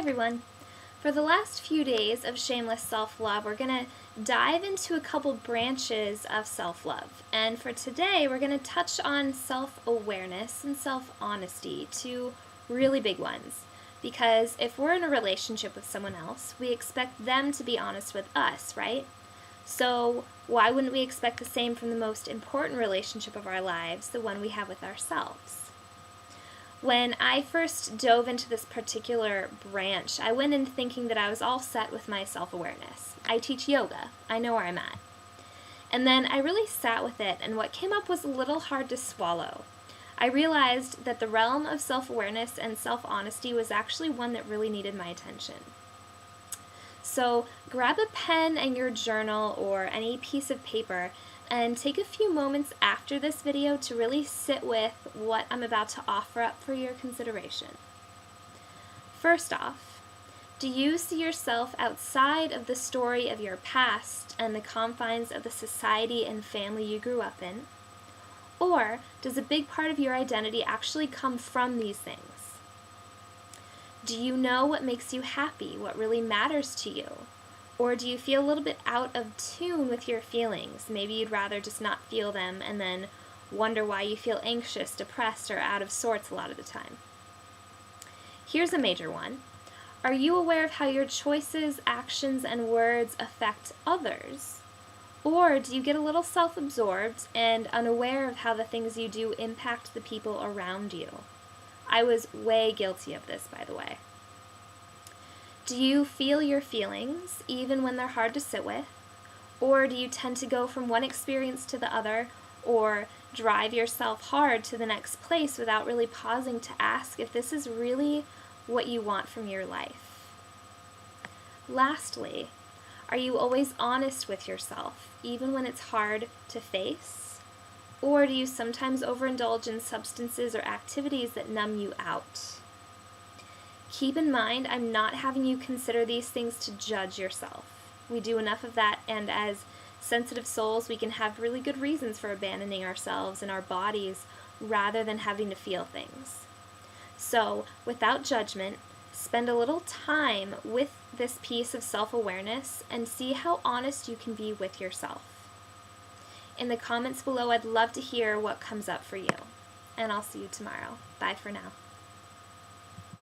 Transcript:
everyone. For the last few days of Shameless Self Love, we're going to dive into a couple branches of self-love. And for today, we're going to touch on self-awareness and self-honesty, two really big ones. Because if we're in a relationship with someone else, we expect them to be honest with us, right? So why wouldn't we expect the same from the most important relationship of our lives, the one we have with ourselves? When I first dove into this particular branch, I went in thinking that I was all set with my self-awareness. I teach yoga. I know where I'm at. And then I really sat with it, and what came up was a little hard to swallow. I realized that the realm of self-awareness and self-honesty was actually one that really needed my attention. So grab a pen and your journal or any piece of paper and take a few moments after this video to really sit with what I'm about to offer up for your consideration. First off, do you see yourself outside of the story of your past and the confines of the society and family you grew up in? Or does a big part of your identity actually come from these things? Do you know what makes you happy, what really matters to you? Or do you feel a little bit out of tune with your feelings? Maybe you'd rather just not feel them and then wonder why you feel anxious, depressed, or out of sorts a lot of the time. Here's a major one. Are you aware of how your choices, actions, and words affect others? Or do you get a little self-absorbed and unaware of how the things you do impact the people around you? I was way guilty of this, by the way. Do you feel your feelings, even when they're hard to sit with? Or do you tend to go from one experience to the other, or drive yourself hard to the next place without really pausing to ask if this is really what you want from your life? Lastly, are you always honest with yourself, even when it's hard to face? Or do you sometimes overindulge in substances or activities that numb you out? Keep in mind, I'm not having you consider these things to judge yourself. We do enough of that, and as sensitive souls, we can have really good reasons for abandoning ourselves and our bodies rather than having to feel things. So, without judgment, spend a little time with this piece of self-awareness and see how honest you can be with yourself. In the comments below, I'd love to hear what comes up for you. And I'll see you tomorrow. Bye for now.